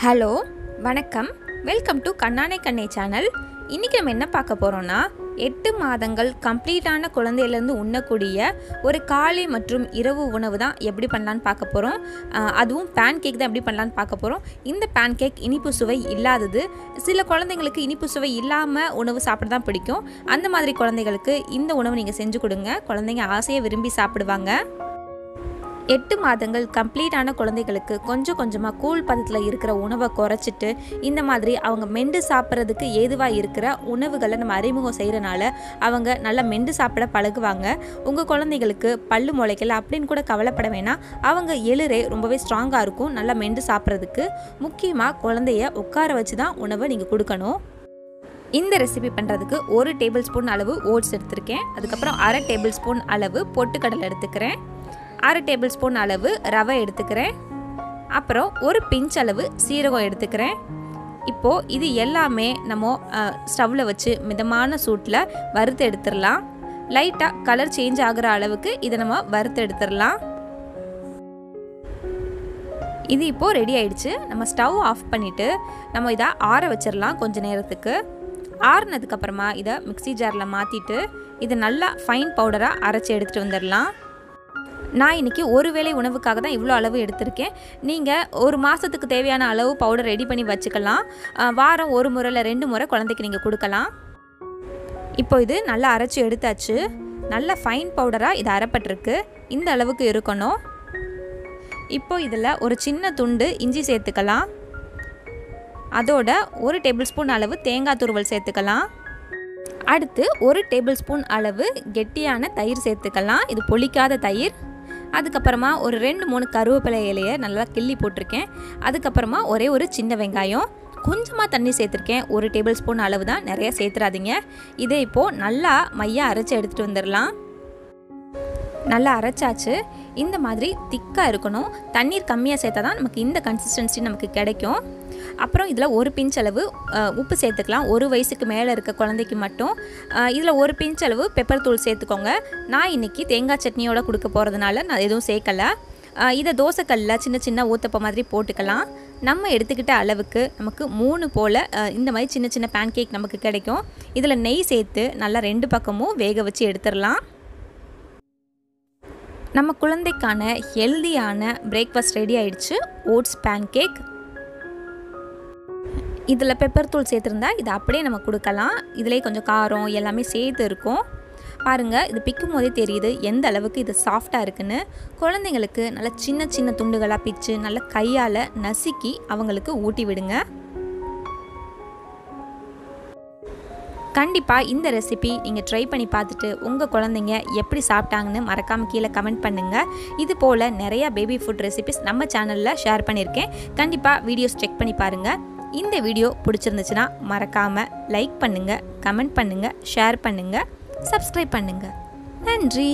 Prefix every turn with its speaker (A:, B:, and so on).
A: Hello வணக்கம், welcome to கண்ணானை கண்ணே channel. இன்றைக்கி நம்ம என்ன பார்க்க போகிறோன்னா 8 மாதங்கள் கம்ப்ளீட்டான குழந்தையிலேருந்து உண்ணக்கூடிய ஒரு காலை மற்றும் இரவு உணவு தான் எப்படி பண்ணலான்னு பார்க்க போகிறோம். அதுவும் பேன்கேக் தான் எப்படி பண்ணலான்னு பார்க்க போகிறோம். இந்த பேன்கேக் இனிப்பு சுவை இல்லாதது. சில குழந்தைங்களுக்கு இனிப்பு சுவை இல்லாமல் உணவு சாப்பிட தான் பிடிக்கும். அந்த மாதிரி குழந்தைகளுக்கு இந்த உணவு நீங்கள் செஞ்சு கொடுங்க. குழந்தைங்க ஆசையை விரும்பி சாப்பிடுவாங்க. 8 மாதங்கள் கம்ப்ளீட்டான குழந்தைகளுக்கு கொஞ்சம் கொஞ்சமாக கூழ் பதத்தில் இருக்கிற உணவை குறைச்சிட்டு இந்த மாதிரி அவங்க மெண்டு சாப்பிட்றதுக்கு ஏதுவாக இருக்கிற உணவுகளை நம்ம அறிமுகம் செய்கிறனால அவங்க நல்லா மெண்டு சாப்பிட பழகுவாங்க. உங்கள் குழந்தைகளுக்கு பல்லு முளைக்கல அப்படின்னு கூட கவலைப்பட வேணாம். அவங்க எளிரே ரொம்பவே ஸ்ட்ராங்காக இருக்கும் நல்லா மெண்டு சாப்பிட்றதுக்கு. முக்கியமாக குழந்தைய உட்கார வச்சு தான் உணவை நீங்கள் கொடுக்கணும். இந்த ரெசிபி பண்ணுறதுக்கு 1 டேபிள் ஸ்பூன் அளவு ஓட்ஸ் எடுத்துருக்கேன். அதுக்கப்புறம் 1/2 டேபிள் ஸ்பூன் அளவு பொட்டுக்கடலை எடுத்துக்கிறேன். 1/2 டேபிள் ஸ்பூன் அளவு ரவை எடுத்துக்கிறேன். அப்புறம் ஒரு பிஞ்ச் அளவு சீரகம் எடுத்துக்கிறேன். இப்போது இது எல்லாமே நம்ம ஸ்டவ்வில் வச்சு மிதமான சூட்டில் வறுத்து எடுத்துடலாம். லைட்டாக கலர் சேஞ்ச் ஆகிற அளவுக்கு இதை நம்ம வறுத்து எடுத்துடலாம். இது இப்போது ரெடி ஆயிடுச்சு. நம்ம ஸ்டவ் ஆஃப் பண்ணிவிட்டு நம்ம இதை ஆற வச்சிடலாம் கொஞ்சம் நேரத்துக்கு. ஆறுனதுக்கப்புறமா இதை மிக்ஸி ஜாரில் மாற்றிட்டு இதை நல்லா ஃபைன் பவுடராக அரைச்சி எடுத்துகிட்டு வந்துடலாம். நான் இன்றைக்கி ஒரு வேளை உணவுக்காக தான் இவ்வளோ அளவு எடுத்திருக்கேன். நீங்கள் ஒரு மாதத்துக்கு தேவையான அளவு பவுடர் ரெடி பண்ணி வச்சுக்கலாம். வாரம் 1 முறை இல்லை 2 முறை குழந்தைக்கு நீங்கள் கொடுக்கலாம். இப்போ இது நல்லா அரைச்சி எடுத்தாச்சு. நல்ல ஃபைன் பவுடராக இது அரைப்பட்டிருக்கு. இந்த அளவுக்கு இருக்கணும். இப்போ இதில் ஒரு சின்ன துண்டு இஞ்சி சேர்த்துக்கலாம். அதோட 1 டேபிள் ஸ்பூன் அளவு தேங்காய் துருவல் சேர்த்துக்கலாம். அடுத்து 1 டேபிள் ஸ்பூன் அளவு கெட்டியான தயிர் சேர்த்துக்கலாம். இது புளிக்காத தயிர். அதுக்கப்புறமா ஒரு 2-3 கருவேப்பிலை இலையை நல்லா கிள்ளி போட்டிருக்கேன். அதுக்கப்புறமா ஒரு சின்ன வெங்காயம், கொஞ்சமாக தண்ணி சேர்த்துருக்கேன். 1 டேபிள் ஸ்பூன் அளவு தான், நிறையா சேர்த்துறாதீங்க. இதை இப்போது நல்லா மையாக அரைச்சி எடுத்துகிட்டு வந்துடலாம். நல்லா அரைச்சாச்சு. இந்த மாதிரி திக்காக இருக்கணும். தண்ணீர் கம்மியாக சேர்த்தா தான் நமக்கு இந்த கன்சிஸ்டன்சி நமக்கு கிடைக்கும். அப்புறம் இதில் 1 பிஞ்ச் அளவு உப்பு சேர்த்துக்கலாம். 1 வயசுக்கு மேலே இருக்க குழந்தைக்கு மட்டும். இதில் 1 பிஞ்ச் அளவு பெப்பர் தூள் சேர்த்துக்கோங்க. நான் இன்றைக்கி தேங்காய் சட்னியோடு கொடுக்க போகிறதுனால நான் எதுவும் சேர்க்கலை. இதை தோசைக்கல்லில் சின்ன சின்ன ஊத்தப்பம் மாதிரி போட்டுக்கலாம். நம்ம எடுத்துக்கிட்ட அளவுக்கு நமக்கு 3 போல் இந்த மாதிரி சின்ன சின்ன பேன்கேக் நமக்கு கிடைக்கும். இதில் நெய் சேர்த்து நல்லா 2 பக்கமும் வேக வச்சு எடுத்துடலாம். நம்ம குழந்தைக்கான ஹெல்தியான பிரேக்ஃபாஸ்ட் ரெடி ஆயிடுச்சு. Oats pancake. இதில் பெப்பர் தூள் சேர்த்துருந்தா இதை அப்படியே நம்ம கொடுக்கலாம். இதிலே கொஞ்சம் காரம் எல்லாமே சேர்த்து இருக்கும். பாருங்கள், இது பிக்கும் போதே தெரியுது எந்த அளவுக்கு இது சாஃப்டாக இருக்குன்னு. குழந்தைங்களுக்கு நல்லா சின்ன சின்ன துண்டுகளாக பிச்சு நல்லா கையால் நசுக்கி அவங்களுக்கு ஊட்டி விடுங்க. கண்டிப்பாக இந்த ரெசிபி நீங்கள் ட்ரை பண்ணி பார்த்துட்டு உங்கள் குழந்தைங்க எப்படி சாப்பிட்டாங்கன்னு மறக்காமல் கீழே கமெண்ட் பண்ணுங்கள். இது போல் நிறையா பேபி ஃபுட் ரெசிபிஸ் நம்ம சேனலில் ஷேர் பண்ணியிருக்கேன். கண்டிப்பாக வீடியோஸ் செக் பண்ணி பாருங்கள். இந்த வீடியோ பிடிச்சிருந்துச்சுன்னா மறக்காமல் லைக் பண்ணுங்கள், கமெண்ட் பண்ணுங்கள், ஷேர் பண்ணுங்கள், சப்ஸ்கிரைப் பண்ணுங்கள். நன்றி.